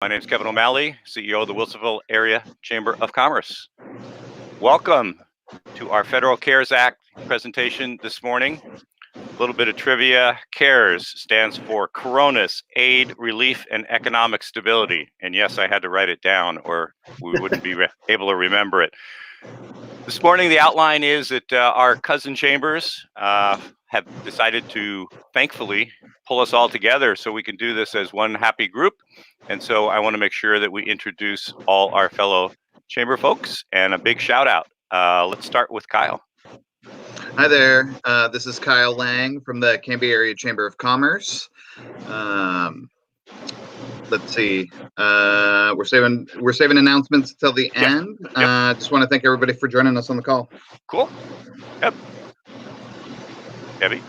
My name is Kevin O'Malley, CEO of the Wilsonville Area Chamber of Commerce. Welcome to our Federal CARES Act presentation this morning. A little bit of trivia. CARES stands for Coronavirus Aid, Relief, and Economic Stability. And yes, I had to write it down or we wouldn't be able to remember it. This morning, the outline is that our cousin chambers have decided to, thankfully, pull us all together so we can do this as one happy group. And so I want to make sure that we introduce all our fellow chamber folks, and a big shout out. Let's start with Kyle. Hi there. This is Kyle Lang from the Canby Area Chamber of Commerce. Let's see. We're saving announcements till the end. Yep. Just want to thank everybody for joining us on the call. Cool. Yep. Debbie.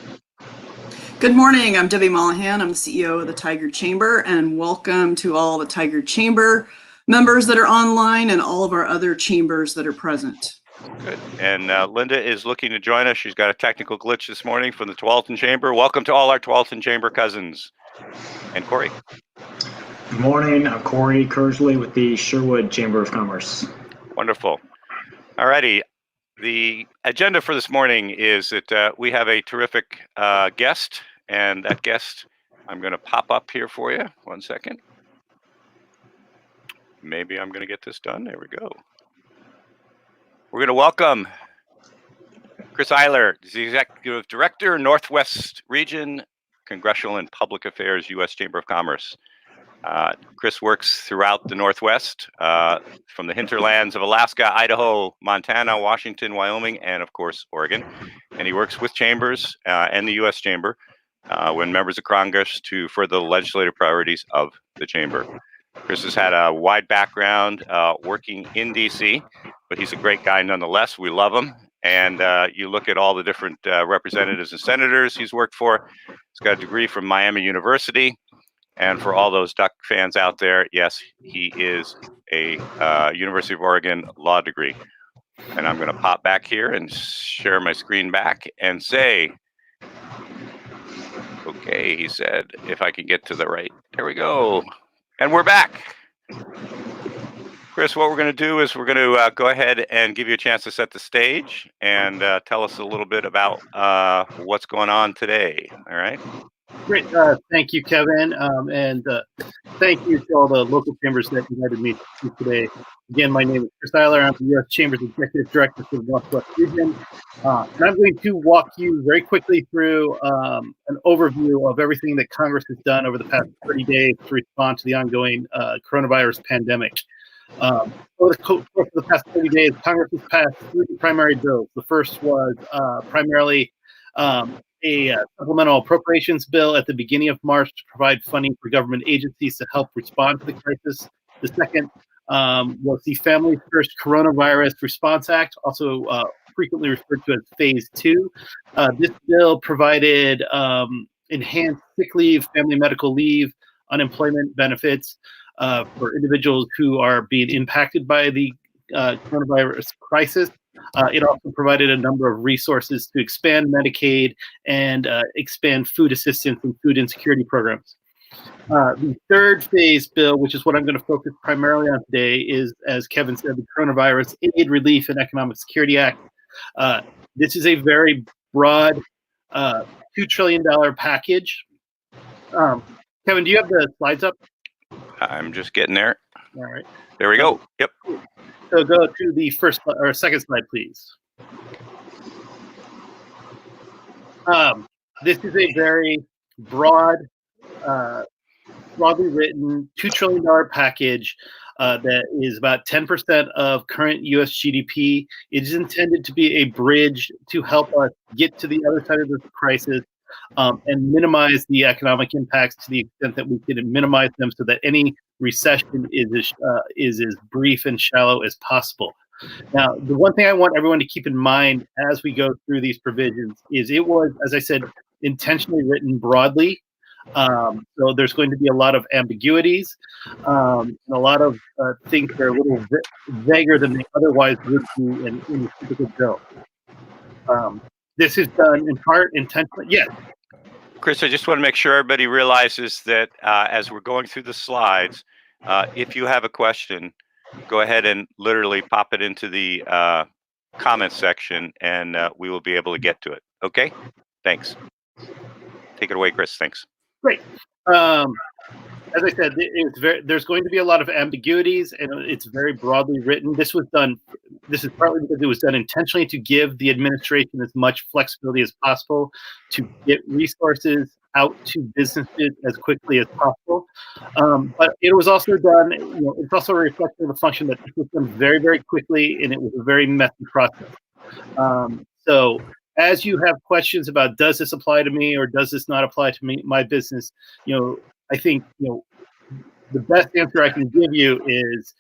Good morning. I'm Debbie Mollahan. I'm the CEO of the Tiger Chamber, and welcome to all the Tiger Chamber members that are online and all of our other chambers that are present. Good. And Linda is looking to join us. She's got a technical glitch this morning from the Tualatin Chamber. Welcome to all our Tualatin Chamber cousins. And Corey. Good morning. I'm Corey Kersley with the Sherwood Chamber of Commerce. Wonderful. All righty. The agenda for this morning is that we have a terrific guest, and that guest I'm going to pop up here for you. 1 second. Maybe I'm going to get this done. There we go. We're going to welcome Chris Eyler, the Executive Director, Northwest Region, Congressional and Public Affairs, U.S. Chamber of Commerce. Chris works throughout the Northwest, from the hinterlands of Alaska, Idaho, Montana, Washington, Wyoming, and of course, Oregon. And he works with chambers and the U.S. Chamber when members of Congress to further the legislative priorities of the chamber. Chris has had a wide background working in D.C., but he's a great guy nonetheless. We love him. And you look at all the different representatives and senators he's worked for. He's got a degree from Miami University. And for all those Duck fans out there, yes, he is a University of Oregon law degree. And I'm going to pop back here and share my screen back and say, okay, he said, if I can get to the right, there we go. And we're back. Chris, what we're going to do is we're going to go ahead and give you a chance to set the stage and tell us a little bit about what's going on today. All right. Great. Thank you, Kevin. And thank you to all the local chambers that invited me to today. Again, my name is Chris Eyler. I'm the U.S. Chamber's Executive Director for the Northwest Region. And I'm going to walk you very quickly through an overview of everything that Congress has done over the past 30 days to respond to the ongoing coronavirus pandemic. Over the course of the past 30 days, Congress has passed 3 primary bills. The first was primarily a supplemental appropriations bill at the beginning of March to provide funding for government agencies to help respond to the crisis. The second was the Family First Coronavirus Response Act, also frequently referred to as Phase 2. This bill provided enhanced sick leave, family medical leave, unemployment benefits for individuals who are being impacted by the coronavirus crisis. It also provided a number of resources to expand Medicaid and expand food assistance and food insecurity programs. The third phase bill, which is what I'm going to focus primarily on today, is, as Kevin said, the Coronavirus Aid, Relief, and Economic Security Act. This is a very broad $2 trillion package. Kevin, do you have the slides up? I'm just getting there. All right. There we go. Yep. So go to the first or second slide, please. This is a very broadly written $2 trillion package that is about 10% of current U.S. GDP. It is intended to be a bridge to help us get to the other side of this crisis and minimize the economic impacts to the extent that we can minimize them so that any recession is as brief and shallow as possible. Now, the one thing I want everyone to keep in mind as we go through these provisions is it was, as I said, intentionally written broadly. So there's going to be a lot of ambiguities, and a lot of things that are a little vaguer than they otherwise would be in a typical bill. This is done in part intentionally. Yes. Chris, I just want to make sure everybody realizes that as we're going through the slides, If you have a question, go ahead and literally pop it into the comments section, and we will be able to get to it. Okay? Thanks. Take it away, Chris. Thanks. Great. As I said, there's going to be a lot of ambiguities, and it's very broadly written. This is partly because it was done intentionally to give the administration as much flexibility as possible to get resources out to businesses as quickly as possible. But it was also done, it's also a reflection of the function that this was done very, very quickly, and it was a very messy process. So as you have questions about, does this apply to me or does this not apply to me, my business, I think, the best answer I can give you is,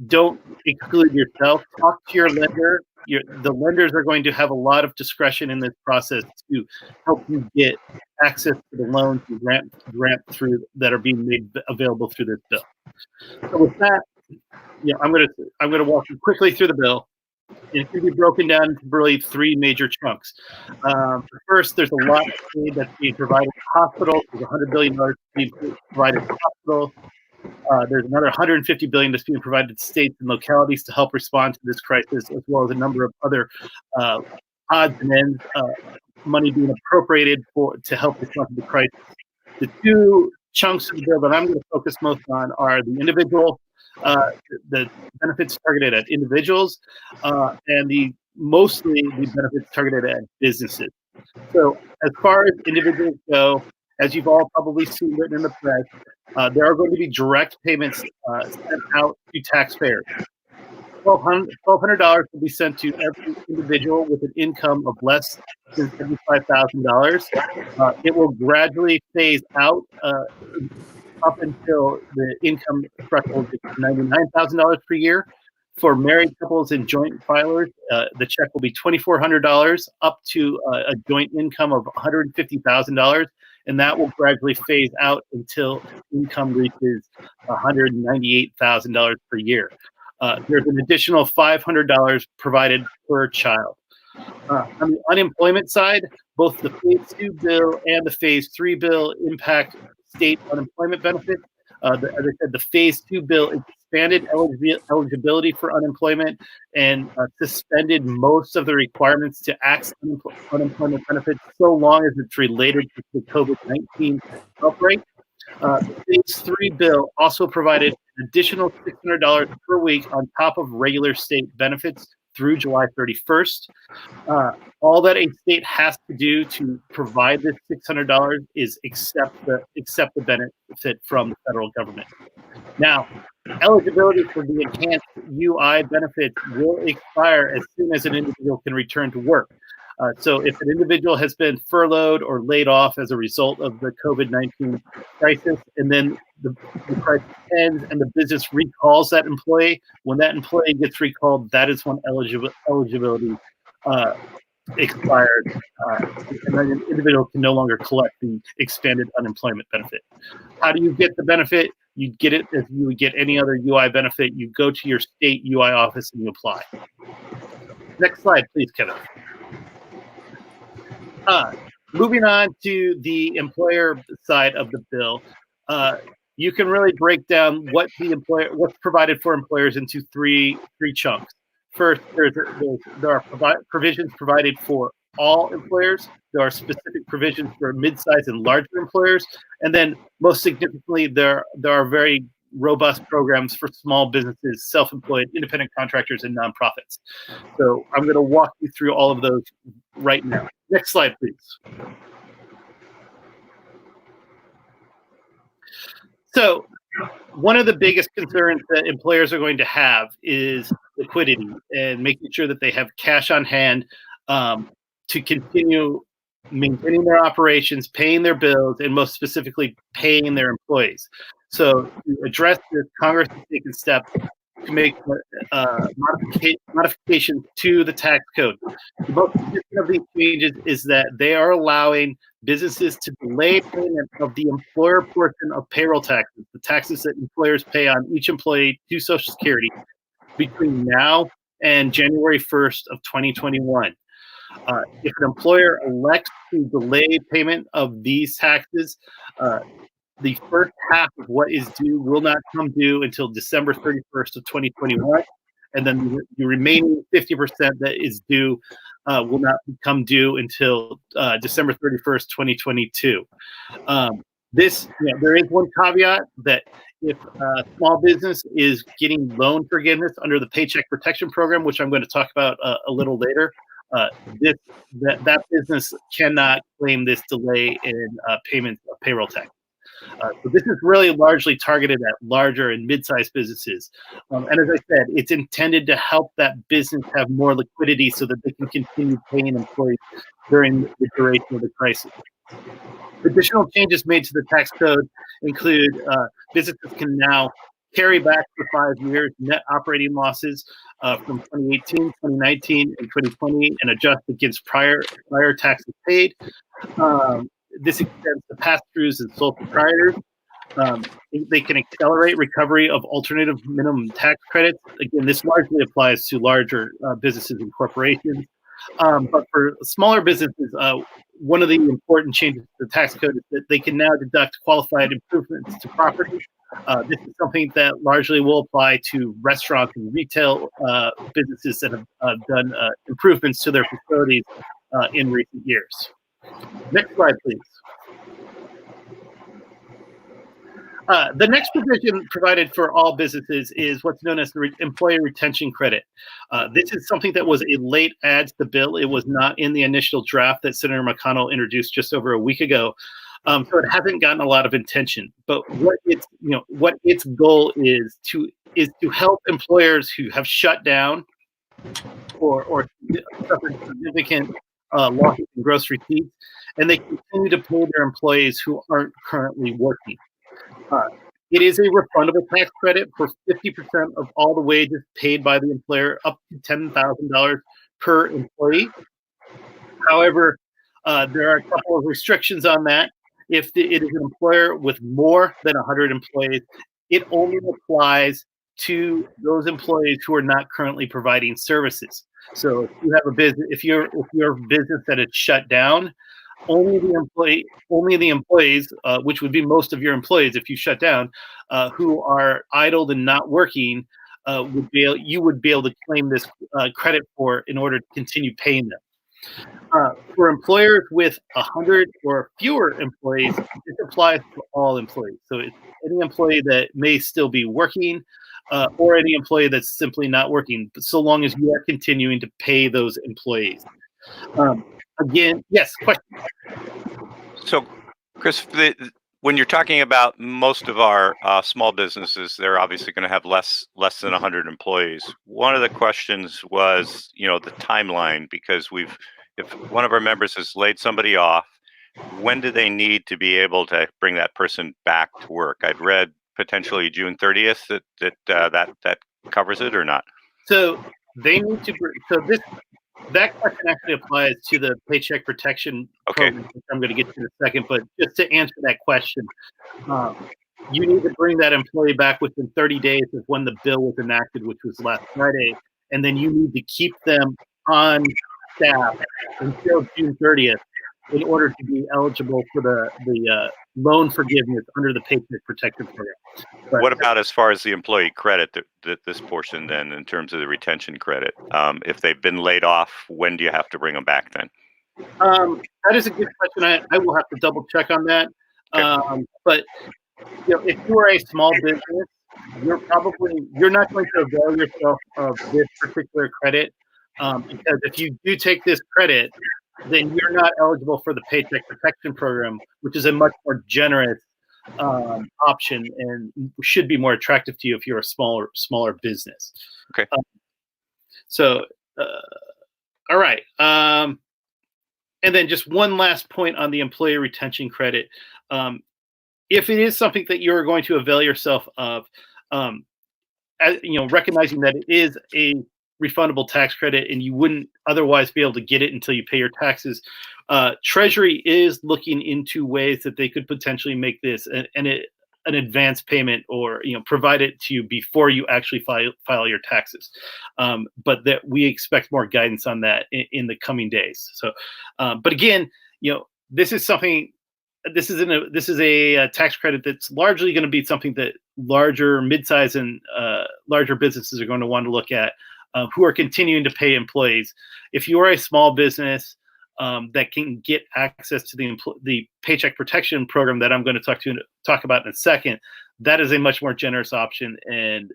don't exclude yourself. Talk to your lender. The lenders are going to have a lot of discretion in this process to help you get access to the loans and grant through that are being made available through this bill. So with that, I'm gonna walk you quickly through the bill. It can be broken down into really three major chunks. First, there's a lot of aid that's being provided to hospitals. There's $100 billion being provided to hospitals. There's another $150 billion that's being provided to states and localities to help respond to this crisis, as well as a number of other odds and ends money being appropriated to help respond to the crisis. The two chunks of the bill that I'm going to focus most on are the individual. The benefits targeted at individuals, and mostly the benefits targeted at businesses. So as far as individuals go, as you've all probably seen written in the press, there are going to be direct payments sent out to taxpayers. $1,200 will be sent to every individual with an income of less than $75,000. It will gradually phase out up until the income threshold is $99,000 per year. For married couples and joint filers, the check will be $2,400 up to a joint income of $150,000, and that will gradually phase out until income reaches $198,000 per year. There's an additional $500 provided per child. On the unemployment side, both the Phase 2 bill and the Phase 3 bill impact state unemployment benefits. As I said, the Phase 2 bill expanded eligibility for unemployment and suspended most of the requirements to access unemployment benefits so long as it's related to the COVID-19 outbreak. The Phase 3 bill also provided an additional $600 per week on top of regular state benefits through July 31st. All that a state has to do to provide this $600 is accept the benefit from the federal government. Now, eligibility for the enhanced UI benefits will expire as soon as an individual can return to work. So if an individual has been furloughed or laid off as a result of the COVID-19 crisis, and then the crisis ends and the business recalls that employee, when that employee gets recalled, that is when eligibility expired, and then an individual can no longer collect the expanded unemployment benefit. How do you get the benefit? You get it as you would get any other UI benefit. You go to your state UI office and you apply. Next slide, please, Kevin. Moving on to the employer side of the bill, you can really break down what's provided for employers into three chunks. First, there are provisions provided for all employers. There are specific provisions for mid-sized and larger employers, and then most significantly, there are very robust programs for small businesses, self-employed, independent contractors, and nonprofits. So I'm going to walk you through all of those right now. Next slide, please. So one of the biggest concerns that employers are going to have is liquidity and making sure that they have cash on hand to continue maintaining their operations, paying their bills, and most specifically, paying their employees. So to address this, Congress has taken steps to make modifications to the tax code. The most significant of these changes is that they are allowing businesses to delay payment of the employer portion of payroll taxes, the taxes that employers pay on each employee to Social Security, between now and January 1st of 2021. If an employer elects to delay payment of these taxes, the first half of what is due will not come due until December 31st of 2021, and then the remaining 50% that is due will not come due until December 31st, 2022. There is one caveat that if a small business is getting loan forgiveness under the Paycheck Protection Program, which I'm going to talk about a little later, that business cannot claim this delay in payment of payroll tax. So this is really largely targeted at larger and mid-sized businesses. And as I said, it's intended to help that business have more liquidity so that they can continue paying employees during the duration of the crisis. Additional changes made to the tax code include businesses can now carry back for 5 years net operating losses from 2018, 2019, and 2020 and adjust against prior taxes paid. This extends to pass-throughs and sole proprietors. They can accelerate recovery of alternative minimum tax credits. Again, this largely applies to larger businesses and corporations. But for smaller businesses, one of the important changes to the tax code is that they can now deduct qualified improvements to property. This is something that largely will apply to restaurants and retail businesses that have done improvements to their facilities in recent years. Next slide, please. The next provision provided for all businesses is what's known as the Employee Retention Credit. This is something that was a late add to the bill. It was not in the initial draft that Senator McConnell introduced just over a week ago. So it hasn't gotten a lot of attention. But what its goal is to help employers who have shut down or suffered significant losses in gross receipts, and they continue to pay their employees who aren't currently working. It is a refundable tax credit for 50% of all the wages paid by the employer, up to $10,000 per employee. However, there are a couple of restrictions on that. If it is an employer with more than 100 employees, it only applies to those employees who are not currently providing services. So if you have a business, if you're a business that is shut down, only the employees, which would be most of your employees if you shut down, who are idled and not working, you would be able to claim this credit for in order to continue paying them. For employers with 100 or fewer employees, this applies to all employees. So it's any employee that may still be working, or any employee that's simply not working, but so long as you are continuing to pay those employees. Again, yes, question. So, Chris, when you're talking about most of our small businesses, they're obviously going to have less than 100 employees. One of the questions was, the timeline, because if one of our members has laid somebody off, when do they need to be able to bring that person back to work? I'd read potentially June 30th that covers it or not. So they need to. So that question actually applies to the Paycheck Protection Program, which I'm going to get to in a second. But just to answer that question, you need to bring that employee back within 30 days of when the bill was enacted, which was last Friday, and then you need to keep them on staff until June 30th in order to be eligible for the loan forgiveness under the Paycheck Protection Program. But what about as far as the employee credit, this portion then, in terms of the retention credit? If they've been laid off, when do you have to bring them back then? That is a good question. I will have to double check on that. Okay. But if you are a small business, you're not going to avail yourself of this particular credit, because if you do take this credit, then you're not eligible for the Paycheck Protection Program, which is a much more generous option and should be more attractive to you if you're a smaller business. Okay. All right. And then just one last point on the employee retention credit. If it is something that you're going to avail yourself of, recognizing that it is a refundable tax credit and you wouldn't otherwise be able to get it until you pay your taxes, Treasury is looking into ways that they could potentially make this an advance payment, or provide it to you before you actually file your taxes. But that we expect more guidance on that in the coming days. So, but again, this is something this is a tax credit that's largely going to be something that larger, mid-size, and larger businesses are going to want to look at, who are continuing to pay employees. If you are a small business that can get access to the Paycheck Protection Program that I'm going to talk about in a second, that is a much more generous option, and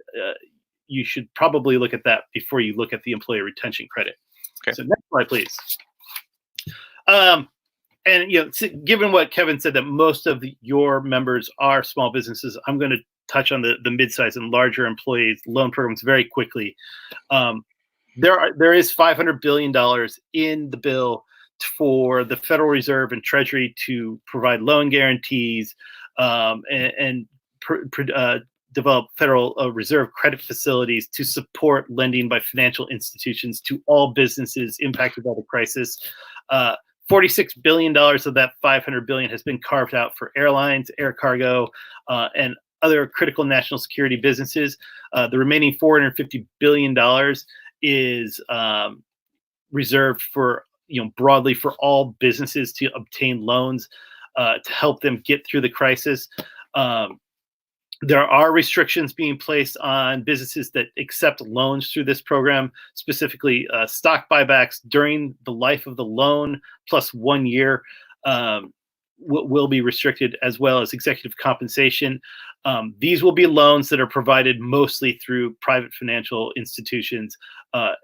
you should probably look at that before you look at the Employee Retention Credit. Okay. So next slide, please. And given what Kevin said, that most of your members are small businesses, I'm going to touch on the mid-size and larger employees loan programs very quickly. There is $500 billion in the bill for the Federal Reserve and Treasury to provide loan guarantees and develop Federal Reserve credit facilities to support lending by financial institutions to all businesses impacted by the crisis. $46 billion of that $500 billion has been carved out for airlines, air cargo, and other critical national security businesses. The remaining $450 billion is reserved for, broadly for all businesses to obtain loans to help them get through the crisis. There are restrictions being placed on businesses that accept loans through this program, specifically stock buybacks during the life of the loan plus 1 year will be restricted, as well as executive compensation. These will be loans that are provided mostly through private financial institutions,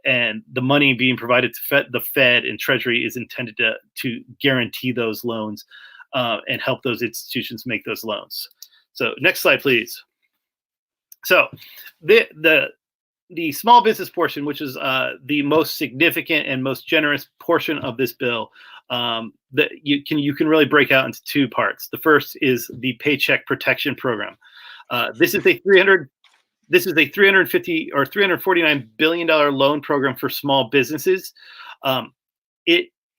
and the money being provided to the Fed and Treasury is intended to guarantee those loans and help those institutions make those loans. So next slide, please. So the small business portion, which is the most significant and most generous portion of this bill, that you can really break out into two parts. The first is the Paycheck Protection Program. This is a $350 or $349 billion loan program for small businesses.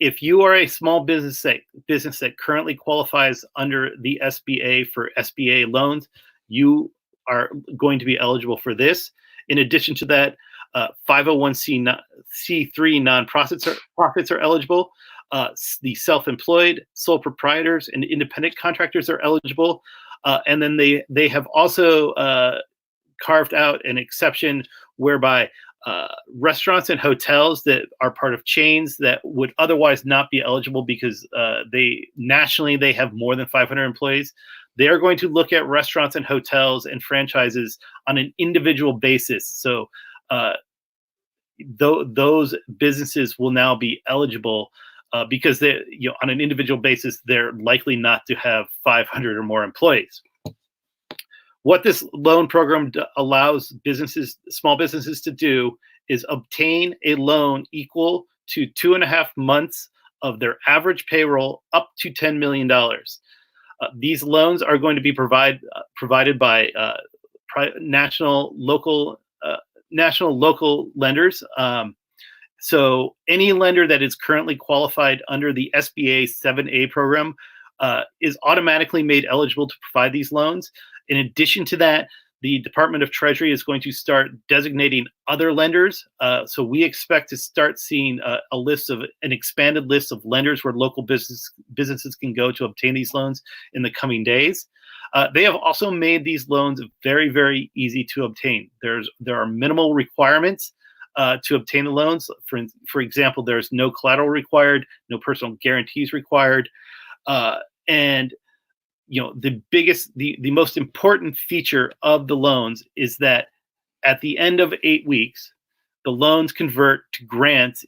If you are a small business that currently qualifies under the SBA for SBA loans, you are going to be eligible for this. In addition to that, 501c3 nonprofits are eligible. The self-employed, sole proprietors, and independent contractors are eligible. And then they have also carved out an exception whereby restaurants and hotels that are part of chains that would otherwise not be eligible because they have more than 500 employees. They are going to look at restaurants and hotels and franchises on an individual basis. So those businesses will now be eligible because they, on an individual basis, they're likely not to have 500 or more employees. What this loan program allows small businesses to do is obtain a loan equal to 2.5 months of their average payroll up to $10 million. These loans are going to be provided by national, local lenders. So any lender that is currently qualified under the SBA 7A program is automatically made eligible to provide these loans. In addition to that, the Department of Treasury is going to start designating other lenders. So we expect to start seeing an expanded list of lenders where local businesses can go to obtain these loans in the coming days. They have also made these loans very, very easy to obtain. There are minimal requirements to obtain the loans. For example, there's no collateral required, no personal guarantees required, and the most important feature of the loans is that at the end of 8 weeks, the loans convert to grants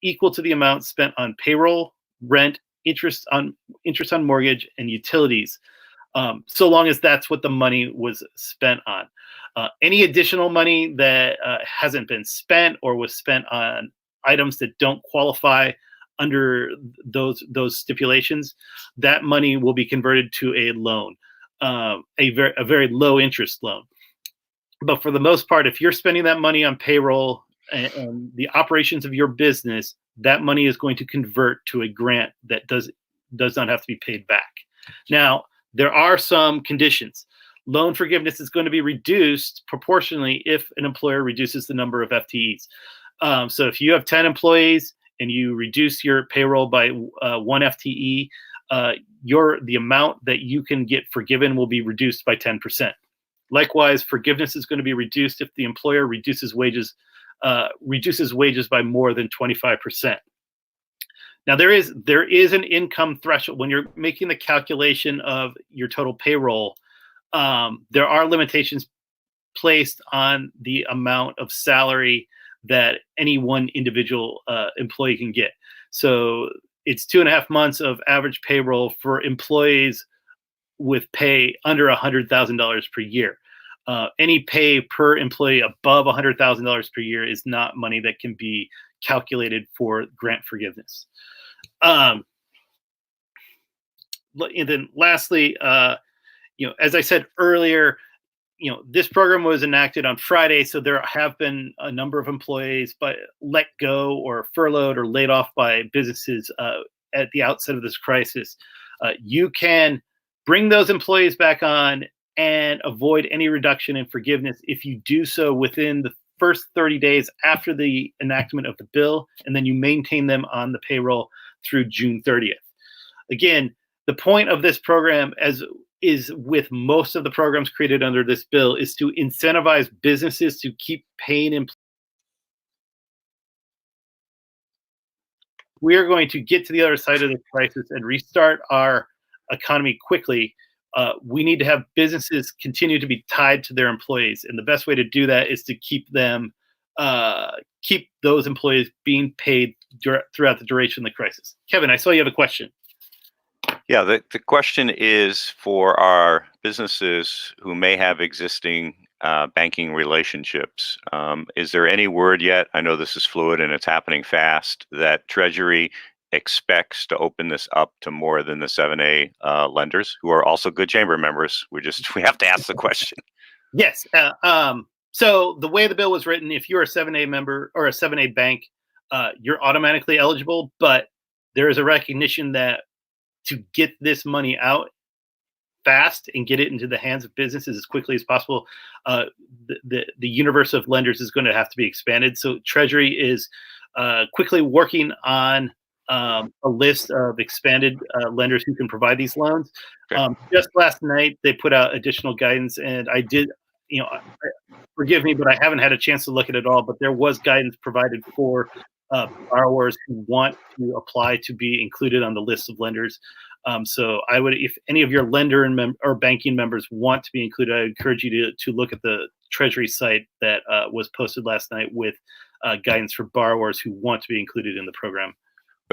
equal to the amount spent on payroll, rent, interest on mortgage, and utilities, so long as that's what the money was spent on. Any additional money that hasn't been spent or was spent on items that don't qualify under those stipulations, that money will be converted to a loan, a very low interest loan. But for the most part, if you're spending that money on payroll and the operations of your business, that money is going to convert to a grant that does not have to be paid back. Now, there are some conditions. Loan forgiveness is going to be reduced proportionally if an employer reduces the number of FTEs. So if you have 10 employees and you reduce your payroll by 1 FTE, the amount that you can get forgiven will be reduced by 10%. Likewise, forgiveness is going to be reduced if the employer reduces wages by more than 25%. Now, there is an income threshold when you're making the calculation of your total payroll. There are limitations placed on the amount of salary that any one individual employee can get. So it's 2.5 months of average payroll for employees with pay under $100,000 per year. Any pay per employee above $100,000 per year is not money that can be calculated for grant forgiveness. And then lastly, as I said earlier, this program was enacted on Friday, so there have been a number of employees let go or furloughed or laid off by businesses at the outset of this crisis. You can bring those employees back on and avoid any reduction in forgiveness if you do so within the first 30 days after the enactment of the bill, and then you maintain them on the payroll through June 30th. Again, the point of this program, as is with most of the programs created under this bill, is to incentivize businesses to keep paying employees. We are going to get to the other side of this crisis and restart our economy quickly. We need to have businesses continue to be tied to their employees, and the best way to do that is to keep those employees being paid throughout the duration of the crisis. Kevin, I saw you have a question. Yeah, the question is for our businesses who may have existing banking relationships. Is there any word yet? I know this is fluid and it's happening fast, that Treasury expects to open this up to more than the 7A lenders who are also good chamber members. We have to ask the question. Yes. So the way the bill was written, if you're a 7A member or a 7A bank, you're automatically eligible, but there is a recognition that to get this money out fast and get it into the hands of businesses as quickly as possible, the universe of lenders is going to have to be expanded. So Treasury is quickly working on a list of expanded lenders who can provide these loans. Okay. Just last night, they put out additional guidance, and forgive me, but I haven't had a chance to look at it all, but there was guidance provided for borrowers who want to apply to be included on the list of lenders. So I would, if any of your lender or banking members want to be included, I encourage you to look at the Treasury site that was posted last night with guidance for borrowers who want to be included in the program.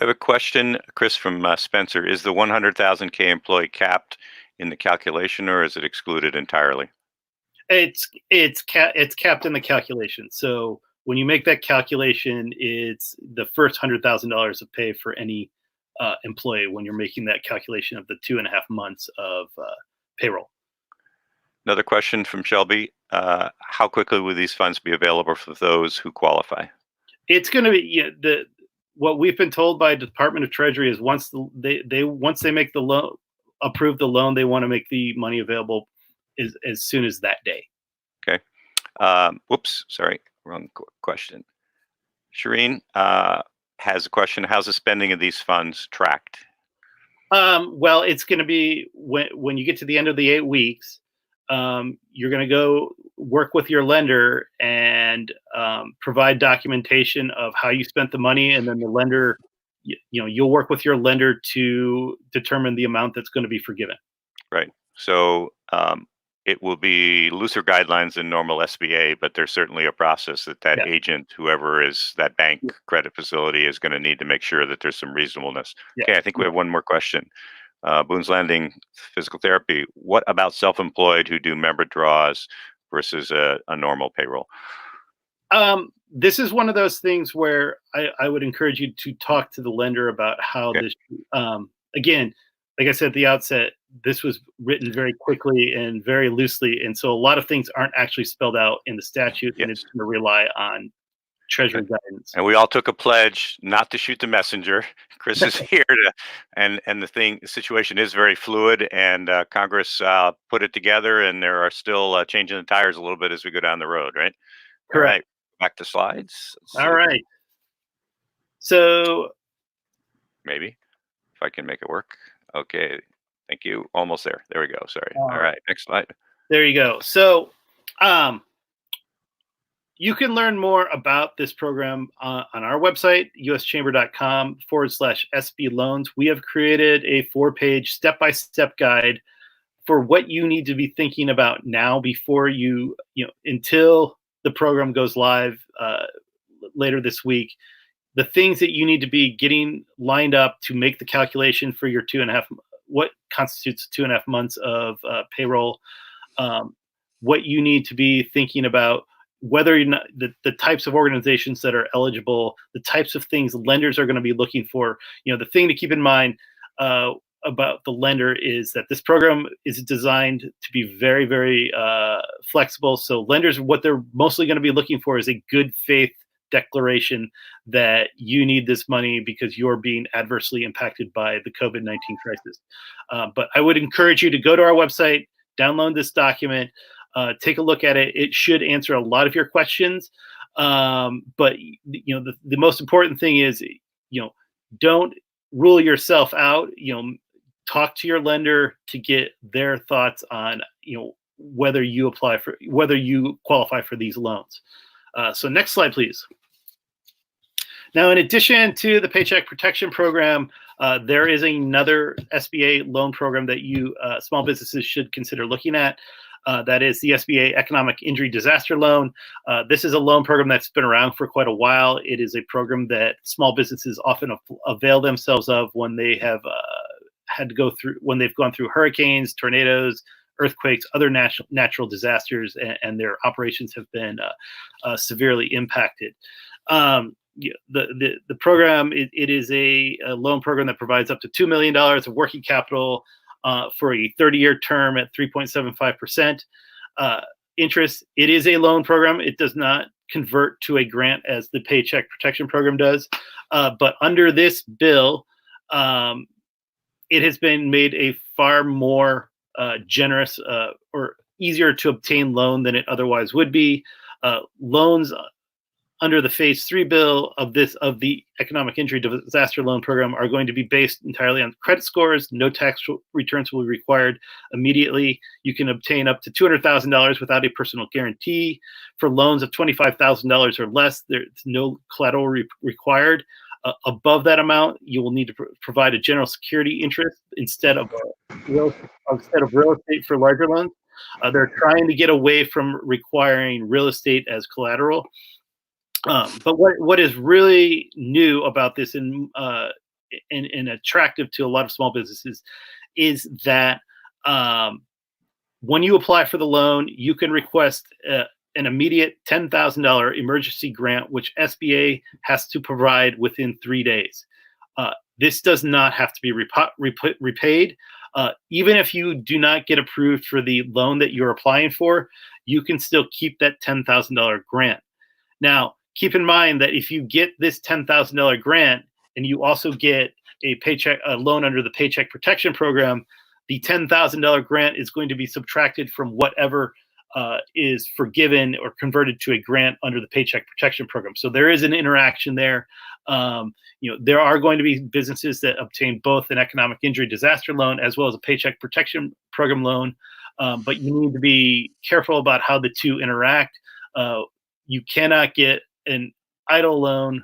We have a question, Chris, from Spencer. Is the 100,000K employee capped in the calculation, or is it excluded entirely? It's capped in the calculation. So when you make that calculation, it's the first $100,000 of pay for any employee when you're making that calculation of the 2.5 months of payroll. Another question from Shelby. How quickly will these funds be available for those who qualify? It's going to be what we've been told by the Department of Treasury is once they make the loan, approve the loan, they want to make the money available as soon as that day. Okay. Whoops, sorry, wrong question. Shireen has a question. How's the spending of these funds tracked? Well, it's going to be when you get to the end of the 8 weeks, you're going to go work with your lender and provide documentation of how you spent the money, and then the lender, you'll work with your lender to determine the amount that's going to be forgiven. Right. So it will be looser guidelines than normal SBA, but there's certainly a process that agent, whoever is that bank credit facility, is going to need to make sure that there's some reasonableness. Yeah. Okay, I think we have one more question. Boone's Landing Physical Therapy. What about self-employed who do member draws versus a normal payroll? This is one of those things where I would encourage you to talk to the lender about how this, again, like I said at the outset, this was written very quickly and very loosely. And so a lot of things aren't actually spelled out in the statute, and it's going to rely on Treasury guidance. And we all took a pledge not to shoot the messenger. Chris is here and the situation is very fluid, and Congress put it together, and there are still changing the tires a little bit as we go down the road, right? Correct. All right, back to slides. All right. So maybe if I can make it work. Okay, thank you. Almost there. There we go. Sorry. All All right, next slide. There you go. So, you can learn more about this program on our website, uschamber.com/SB loans. We have created a 4-page step-by-step guide for what you need to be thinking about now before until the program goes live later this week. The things that you need to be getting lined up to make the calculation for your what constitutes 2.5 months of payroll, what you need to be thinking about, whether you're not, the types of organizations that are eligible, the types of things lenders are going to be looking for. The thing to keep in mind about the lender is that this program is designed to be very, very flexible. So lenders, what they're mostly going to be looking for is a good faith declaration that you need this money because you're being adversely impacted by the COVID-19 crisis. But I would encourage you to go to our website, download this document, take a look at it. It should answer a lot of your questions. But the most important thing is, don't rule yourself out. Talk to your lender to get their thoughts on, whether you qualify for these loans. So next slide, please. Now, in addition to the Paycheck Protection Program, there is another SBA loan program that small businesses should consider looking at. That is the SBA Economic Injury Disaster Loan. This is a loan program that's been around for quite a while. It is a program that small businesses often avail themselves of when they have when they've gone through hurricanes, tornadoes, earthquakes, other natural disasters, and their operations have been severely impacted. The program, it is a loan program that provides up to $2 million of working capital for a 30-year term at 3.75% interest. It is a loan program. It does not convert to a grant as the Paycheck Protection Program does. But under this bill, it has been made a far more generous or easier to obtain loan than it otherwise would be. Loans under the Phase 3 bill of the Economic Injury Disaster Loan Program are going to be based entirely on credit scores. No tax returns will be required immediately. You can obtain up to $200,000 without a personal guarantee. For loans of $25,000 or less, there's no collateral required. Above that amount, you will need to provide a general security interest instead of real estate for larger loans. They're trying to get away from requiring real estate as collateral. But what is really new about this and attractive to a lot of small businesses is that when you apply for the loan, you can request an immediate $10,000 emergency grant, which SBA has to provide within 3 days. This does not have to be repaid. Even if you do not get approved for the loan that you're applying for, you can still keep that $10,000 grant. Now, keep in mind that if you get this $10,000 grant and you also get a loan under the Paycheck Protection Program, the $10,000 grant is going to be subtracted from whatever is forgiven or converted to a grant under the Paycheck Protection Program. So there is an interaction there. There are going to be businesses that obtain both an economic injury disaster loan as well as a Paycheck Protection Program loan, but you need to be careful about how the two interact. You cannot get an EIDL loan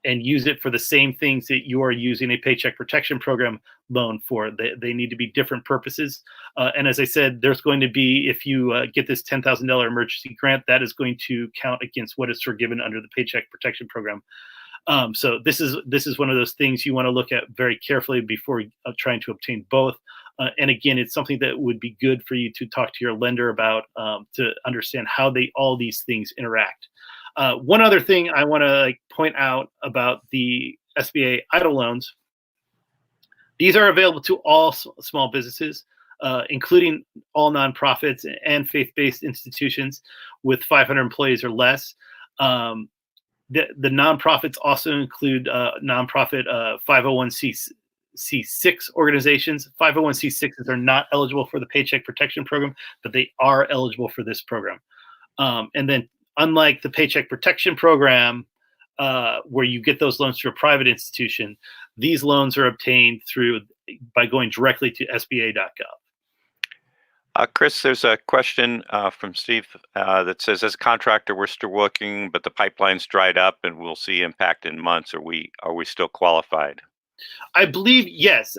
and use it for the same things that you are using a Paycheck Protection Program loan for. They need to be different purposes. And as I said, there's going to be, if you get this $10,000 emergency grant, that is going to count against what is forgiven under the Paycheck Protection Program. So this is one of those things you want to look at very carefully before trying to obtain both. And again, it's something that would be good for you to talk to your lender about to understand how all these things interact. One other thing I want to point out about the SBA EIDL loans, these are available to all small businesses, including all nonprofits and faith-based institutions with 500 employees or less. The nonprofits also include nonprofit 501c6 organizations. 501c6s are not eligible for the Paycheck Protection Program, but they are eligible for this program. And then unlike the Paycheck Protection Program, where you get those loans through a private institution, these loans are obtained through by going directly to sba.gov. Chris, there's a question from Steve that says, as a contractor, we're still working, but the pipeline's dried up and we'll see impact in months. Are we still qualified? I believe, yes.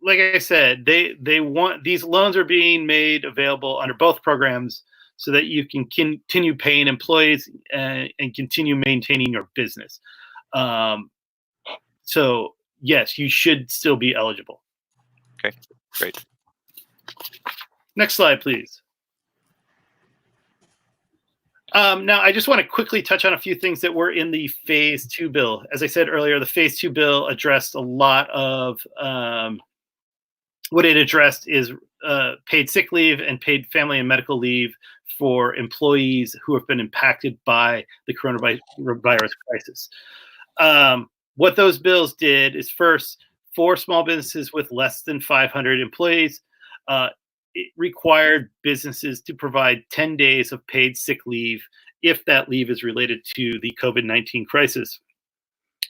Like I said, they want, these loans are being made available under both programs so that you can continue paying employees and continue maintaining your business. So yes, you should still be eligible. Okay, great. Next slide, please. Now, I just want to quickly touch on a few things that were in the Phase 2 bill. As I said earlier, the Phase 2 bill addressed a lot of what it addressed is paid sick leave and paid family and medical leave for employees who have been impacted by the coronavirus crisis. What those bills did is, first, for small businesses with less than 500 employees, it required businesses to provide 10 days of paid sick leave if that leave is related to the COVID-19 crisis.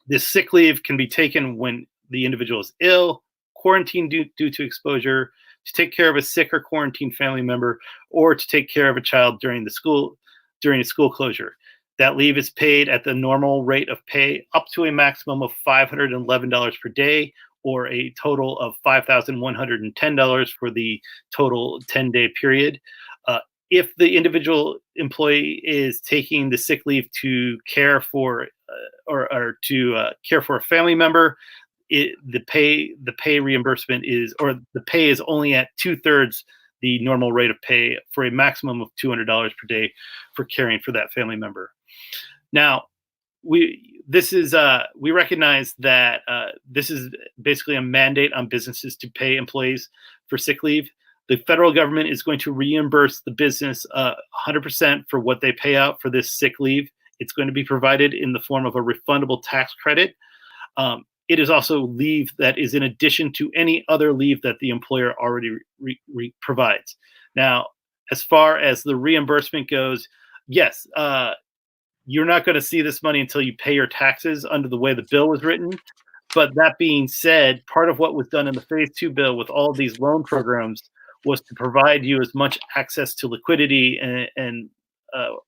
This sick leave can be taken when the individual is ill, quarantined due to exposure, to take care of a sick or quarantined family member, or to take care of a child during a school closure. That leave is paid at the normal rate of pay up to a maximum of $511 per day, or a total of $5,110 for the total 10-day period. If the individual employee is taking the sick leave to care for care for a family member, the pay reimbursement is, or the pay is only at 2/3 the normal rate of pay, for a maximum of $200 per day for caring for that family member. Now, we recognize that this is basically a mandate on businesses to pay employees for sick leave. The federal government is going to reimburse the business 100% for what they pay out for this sick leave. It's going to be provided in the form of a refundable tax credit. It is also leave that is in addition to any other leave that the employer already provides. Now, as far as the reimbursement goes, yes, you're not going to see this money until you pay your taxes under the way the bill was written. But that being said, part of what was done in the Phase 2 bill with all of these loan programs was to provide you as much access to liquidity and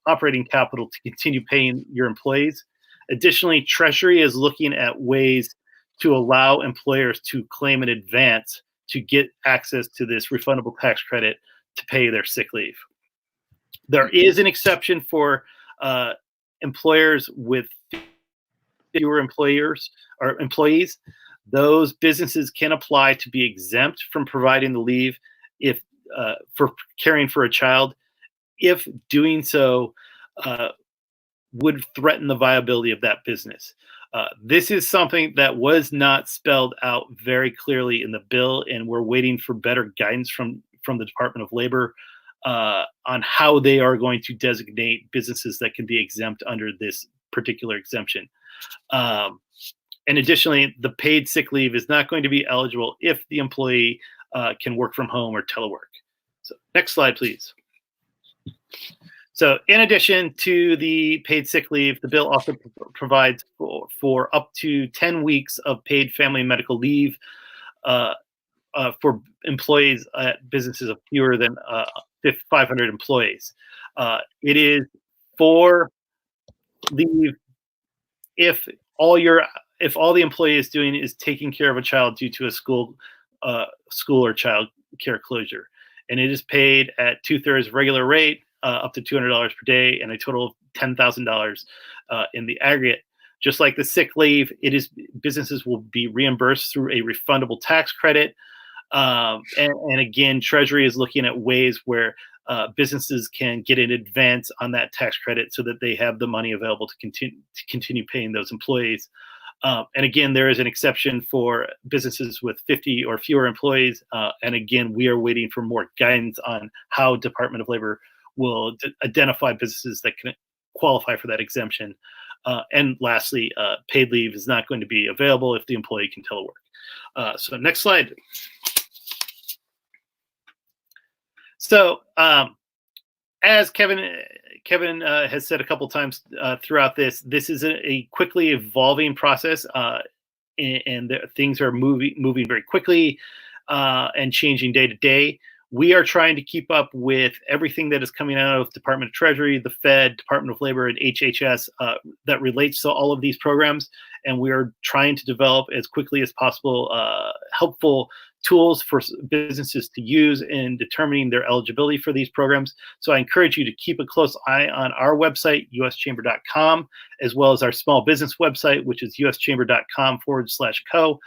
operating capital to continue paying your employees. Additionally, Treasury is looking at ways to allow employers to claim in advance to get access to this refundable tax credit to pay their sick leave. There is an exception for employers with fewer employees. Those businesses can apply to be exempt from providing the leave if for caring for a child, if doing so would threaten the viability of that business. This is something that was not spelled out very clearly in the bill, and we're waiting for better guidance from the Department of Labor on how they are going to designate businesses that can be exempt under this particular exemption. And additionally, the paid sick leave is not going to be eligible if the employee can work from home or telework. So next slide, please. So in addition to the paid sick leave, the bill also provides for up to 10 weeks of paid family and medical leave for employees at businesses of fewer than 500 employees. It is for leave if all the employee is doing is taking care of a child due to a school or child care closure, and it is paid at 2/3 regular rate, up to $200 per day, and a total of $10,000 in the aggregate. Just like the sick leave, businesses will be reimbursed through a refundable tax credit. And again, Treasury is looking at ways where businesses can get in advance on that tax credit so that they have the money available to continue paying those employees. And again, there is an exception for businesses with 50 or fewer employees. And again, we are waiting for more guidance on how Department of Labor will identify businesses that can qualify for that exemption. And lastly, paid leave is not going to be available if the employee can telework. So next slide. So as Kevin has said a couple times throughout this is a quickly evolving process. and things are moving very quickly and changing day to day. We are trying to keep up with everything that is coming out of Department of Treasury, the Fed, Department of Labor, and HHS that relates to all of these programs. And we are trying to develop as quickly as possible helpful tools for businesses to use in determining their eligibility for these programs. So I encourage you to keep a close eye on our website, uschamber.com, as well as our small business website, which is uschamber.com/co.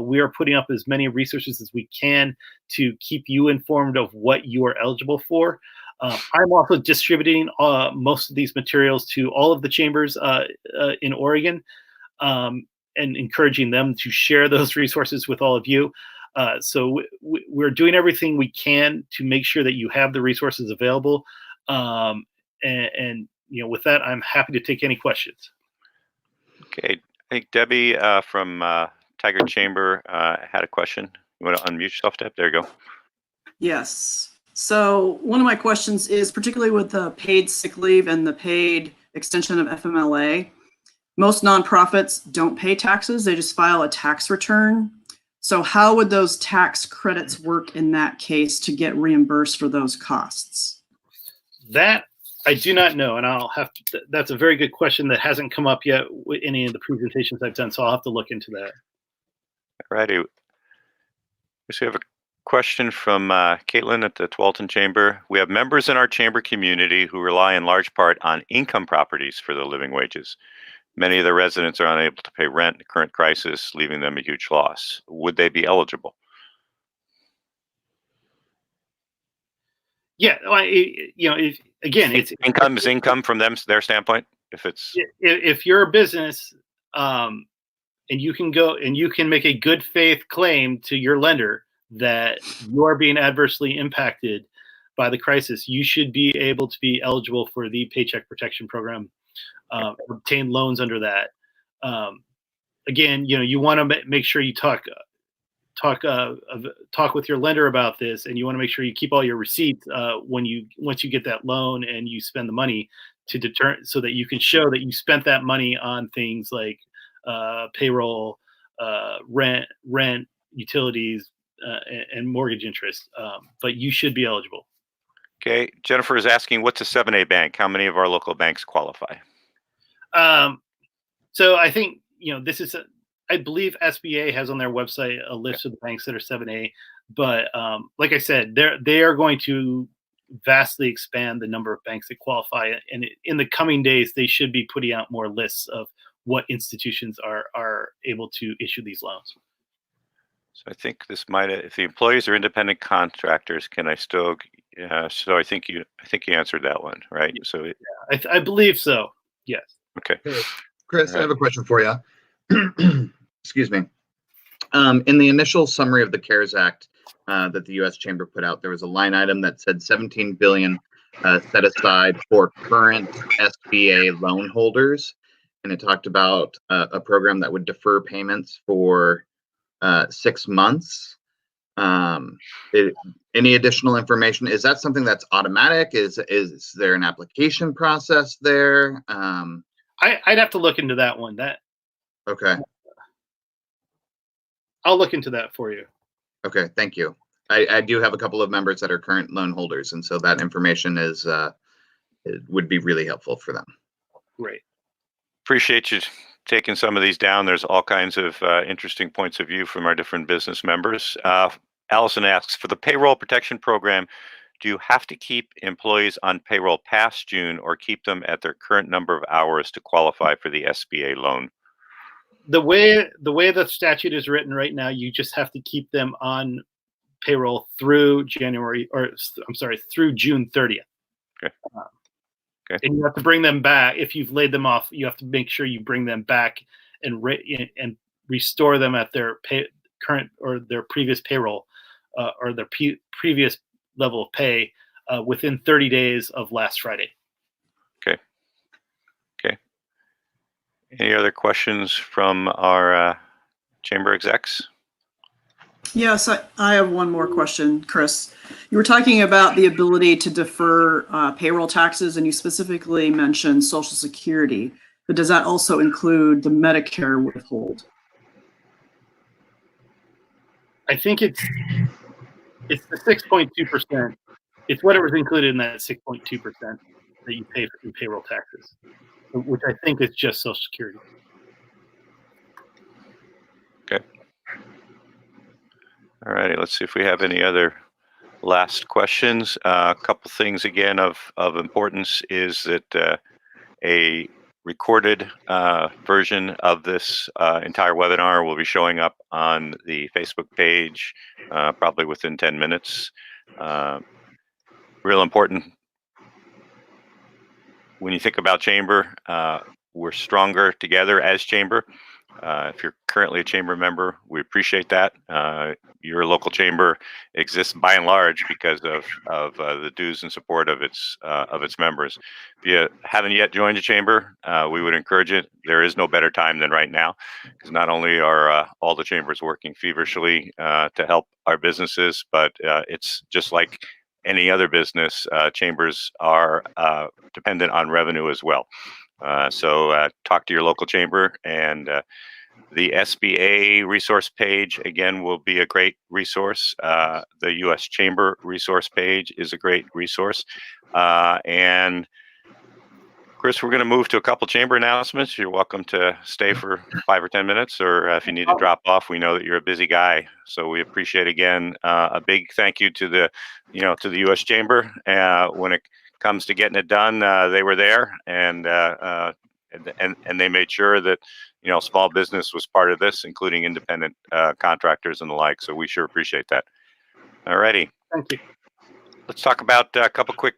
We are putting up as many resources as we can to keep you informed of what you are eligible for. I'm also distributing most of these materials to all of the chambers in Oregon and encouraging them to share those resources with all of you. So we're doing everything we can to make sure that you have the resources available. And with that, I'm happy to take any questions. Okay, I think Debbie from Tigard Chamber had a question. You want to unmute yourself, Deb? There you go. Yes. So one of my questions is particularly with the paid sick leave and the paid extension of FMLA. Most nonprofits don't pay taxes. They just file a tax return. So how would those tax credits work in that case to get reimbursed for those costs? That I do not know, and I'll have to, that's a very good question that hasn't come up yet with any of the presentations I've done, so I'll have to look into that. All righty. So we have a question from Caitlin at the Tualatin Chamber. We have members in our chamber community who rely in large part on income properties for their living wages. Many of the residents are unable to pay rent in the current crisis, leaving them a huge loss. Would they be eligible? Yeah, it's income is income from their standpoint. If you're a business and you can go and you can make a good faith claim to your lender that you are being adversely impacted by the crisis, you should be able to be eligible for the Paycheck Protection Program. Obtain loans under that. Again, you want to make sure you talk with your lender about this, and you want to make sure you keep all your receipts once you get that loan and you spend the money to so that you can show that you spent that money on things like payroll, rent, utilities, and mortgage interest. But you should be eligible. Okay, Jennifer is asking, what's a 7A bank? How many of our local banks qualify? So I think, this is, I believe SBA has on their website a list of the banks that are 7A, but like I said, they are going to vastly expand the number of banks that qualify. And in the coming days, they should be putting out more lists of what institutions are able to issue these loans. So I think this might, if the employees are independent contractors, can I still, so I think you answered that one, right? So yeah, I believe so. Yes. Okay. Chris, I have a question for you. Excuse me. In the initial summary of the CARES Act that the U.S. Chamber put out, there was a line item that said $17 billion set aside for current SBA loan holders, and it talked about a program that would defer payments for 6 months. Any additional information? Is that something that's automatic? Is there an application process there? I'd have to look into that one. Okay. I'll look into that for you. Okay, thank you. I do have a couple of members that are current loan holders, and so that information it would be really helpful for them. Great. Appreciate you taking some of these down. There's all kinds of interesting points of view from our different business members. Allison asks, for the payroll protection program, do you have to keep employees on payroll past June or keep them at their current number of hours to qualify for the SBA loan? The way the statute is written right now, you just have to keep them on payroll through June 30th. Okay. Okay. And you have to bring them back. If you've laid them off, you have to make sure you bring them back and restore them at their current or their previous payroll or their previous level of pay within 30 days of last Friday. Okay. Okay. Any other questions from our chamber execs? Yes, I have one more question, Chris. You were talking about the ability to defer payroll taxes, and you specifically mentioned Social Security, but does that also include the Medicare withhold? I think it's the 6.2%. It's whatever's included in that 6.2% that you pay in payroll taxes, which I think is just Social Security. Okay. All righty. Let's see if we have any other last questions. A couple things again of importance is that a recorded version of this entire webinar will be showing up on the Facebook page probably within 10 minutes. Real important. When you think about Chamber, we're stronger together as Chamber. If you're currently a Chamber member, we appreciate that. Your local Chamber exists by and large because of the dues and support of its members. If you haven't yet joined a Chamber, we would encourage it. There is no better time than right now, because not only are all the Chambers working feverishly to help our businesses, but it's just like any other business. Chambers are dependent on revenue as well. So talk to your local Chamber, and the SBA resource page, again, will be a great resource. The U.S. Chamber resource page is a great resource. And Chris, we're going to move to a couple Chamber announcements. You're welcome to stay for 5 or 10 minutes, or if you need to drop off, we know that you're a busy guy. So we appreciate, again, a big thank you to the U.S. Chamber. When it comes to getting it done, they were there, and they made sure that small business was part of this, including independent contractors and the like. So we sure appreciate that. All righty. Thank you. Let's talk about a couple quick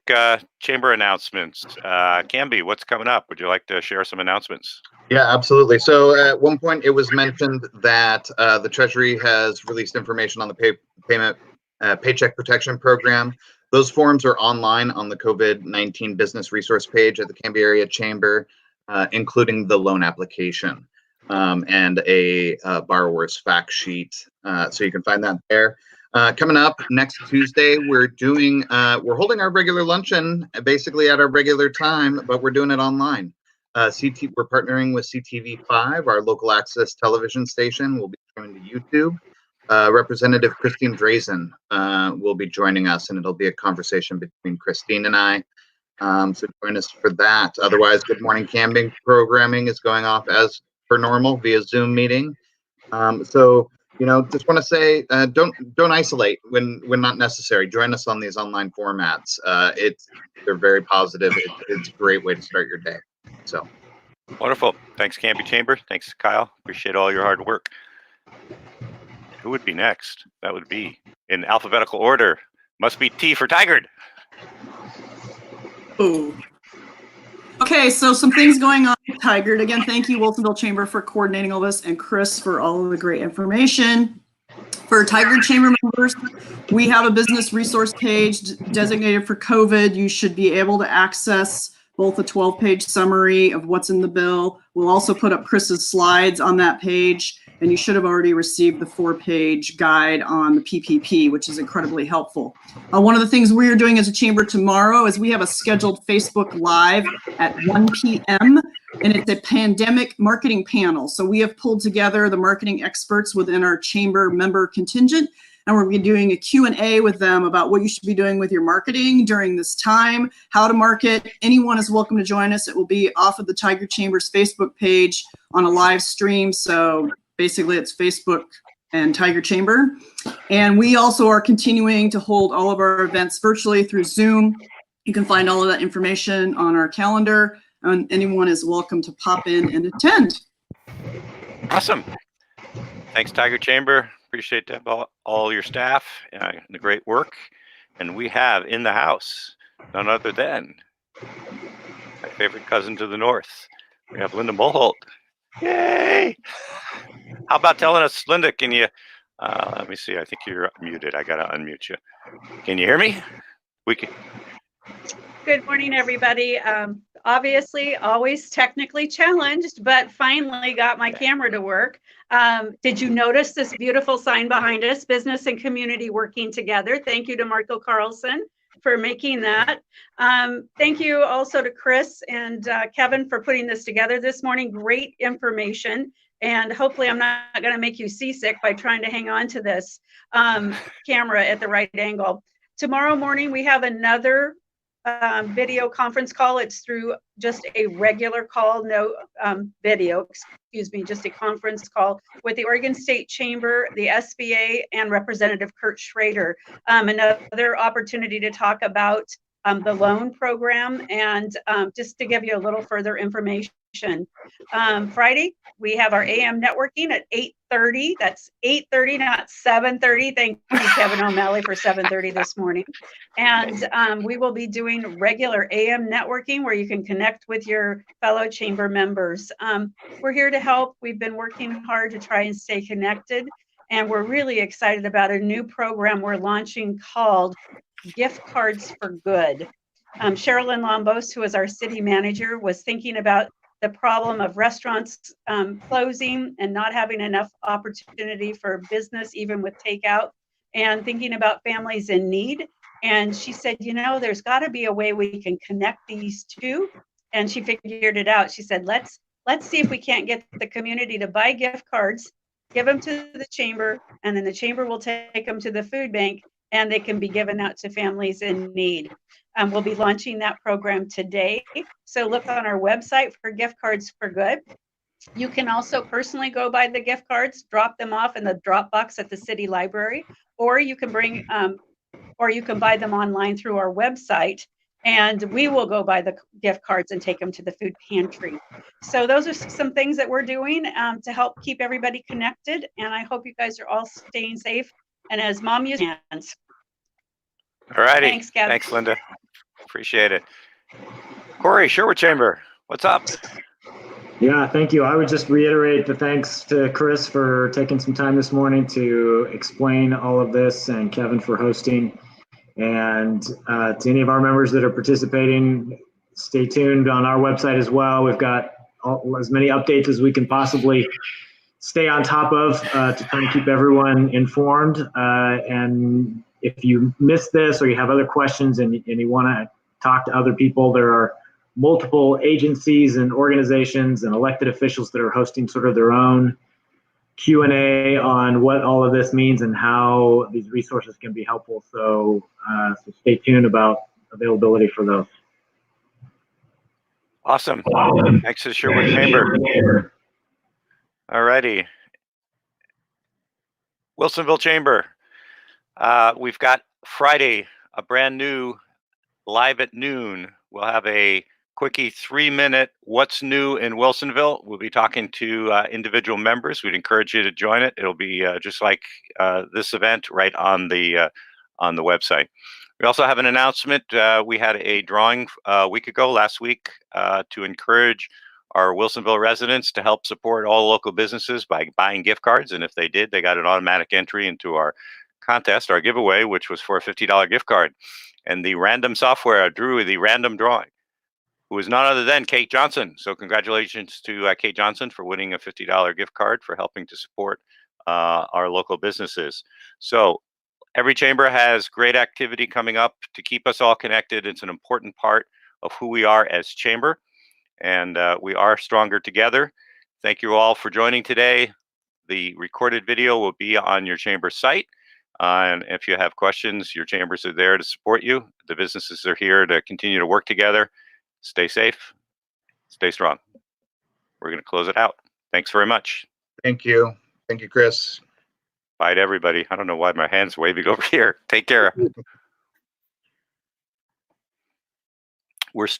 Chamber announcements. Camby, what's coming up? Would you like to share some announcements? Yeah, absolutely. So at one point it was mentioned that the Treasury has released information on the Paycheck Protection Program. Those forms are online on the COVID-19 business resource page at the Canby Area Chamber, including the loan application and a borrower's fact sheet. So you can find that there. Coming up next Tuesday, we're holding our regular luncheon basically at our regular time, but we're doing it online. We're partnering with CTV5, our local access television station. We'll be going to YouTube. Representative Christine Drazen will be joining us, and it'll be a conversation between Christine and I. So join us for that. Otherwise, Good Morning Camping programming is going off as per normal via Zoom meeting. Just want to say, don't isolate when not necessary. Join us on these online formats. They're very positive. It's a great way to start your day. So wonderful. Thanks, Canby Chamber. Thanks, Kyle. Appreciate all your hard work. Who would be next? That would be in alphabetical order. Must be T for Tigard. Ooh. Okay, so some things going on with Tigard. Again, thank you, Wilsonville Chamber, for coordinating all this, and Chris for all of the great information. For Tigard Chamber members, we have a business resource page designated for COVID. You should be able to access both a 12-page summary of what's in the bill. We'll also put up Chris's slides on that page, and you should have already received the 4-page guide on the PPP, which is incredibly helpful. One of the things we are doing as a chamber tomorrow is we have a scheduled Facebook Live at 1 p.m., and it's a pandemic marketing panel. So we have pulled together the marketing experts within our chamber member contingent, and we're going to be doing a Q&A with them about what you should be doing with your marketing during this time, how to market. Anyone is welcome to join us. It will be off of the Tigard Chamber's Facebook page on a live stream. So basically it's Facebook and Tigard Chamber. And we also are continuing to hold all of our events virtually through Zoom. You can find all of that information on our calendar, and anyone is welcome to pop in and attend. Awesome. Thanks, Tigard Chamber. Appreciate that, all your staff and the great work. And we have in the house none other than my favorite cousin to the north. We have Linda Mulholt. Yay! How about telling us, Linda, can you, let me see, I think you're muted. I got to unmute you. Can you hear me? We can. Good morning, everybody. Obviously, always technically challenged, but finally got my camera to work. Did you notice this beautiful sign behind us, Business and Community Working Together? Thank you to Marco Carlson for making that. Thank you also to Chris and Kevin for putting this together this morning. Great information. And hopefully I'm not going to make you seasick by trying to hang on to this camera at the right angle. Tomorrow morning, we have another video conference call. It's through just a regular call, no video, excuse me, just a conference call with the Oregon State Chamber, the SBA, and Representative Kurt Schrader. Another opportunity to talk about the loan program and just to give you a little further information. Friday, we have our AM networking at 8:30. That's 8:30, not 7:30. Thank you, Kevin O'Malley, for 7:30 this morning. And we will be doing regular AM networking where you can connect with your fellow chamber members. We're here to help. We've been working hard to try and stay connected. And we're really excited about a new program we're launching called Gift Cards for Good. Sherilyn Lombos, who is our city manager, was thinking about the problem of restaurants closing and not having enough opportunity for business, even with takeout, and thinking about families in need. And she said, you know, there's got to be a way we can connect these two. And she figured it out. She said, let's see if we can't get the community to buy gift cards, give them to the chamber, and then the chamber will take them to the food bank, and they can be given out to families in need. We'll be launching that program today. So look on our website for Gift Cards for Good. You can also personally go buy the gift cards, drop them off in the drop box at the city library, or you can bring, or you can buy them online through our website, and we will go buy the gift cards and take them to the food pantry. So those are some things that we're doing to help keep everybody connected. And I hope you guys are all staying safe. And as mom uses hands. All righty. Thanks, Kevin. Thanks, Linda. Appreciate it. Corey, Sherwood Chamber, what's up? Yeah, thank you. I would just reiterate the thanks to Chris for taking some time this morning to explain all of this, and Kevin for hosting. And to any of our members that are participating, stay tuned on our website as well. We've got as many updates as we can possibly stay on top of to try and keep everyone informed. And if you missed this or you have other questions and you want to talk to other people, there are multiple agencies and organizations and elected officials that are hosting sort of their own Q&A on what all of this means and how these resources can be helpful. So, so stay tuned about availability for those. Awesome. Thanks to Sherwood Chamber. All righty. Wilsonville Chamber. We've got Friday, a brand new live at noon. We'll have a quickie 3-minute what's new in Wilsonville. We'll be talking to individual members. We'd encourage you to join it. It'll be just like this event right on the website. We also have an announcement. We had a drawing a week ago, last week, to encourage our Wilsonville residents to help support all local businesses by buying gift cards. And if they did, they got an automatic entry into our contest, our giveaway, which was for a $50 gift card. And the random software drew the random drawing, who is none other than Kate Johnson. So congratulations to Kate Johnson for winning a $50 gift card for helping to support our local businesses. So every chamber has great activity coming up to keep us all connected. It's an important part of who we are as chamber, and we are stronger together. Thank you all for joining today. The recorded video will be on your chamber site. And if you have questions, your chambers are there to support you. The businesses are here to continue to work together. Stay safe, stay strong. We're going to close it out. Thanks very much. Thank you. Thank you, Chris. Bye to everybody. I don't know why my hand's waving over here. Take care. We're still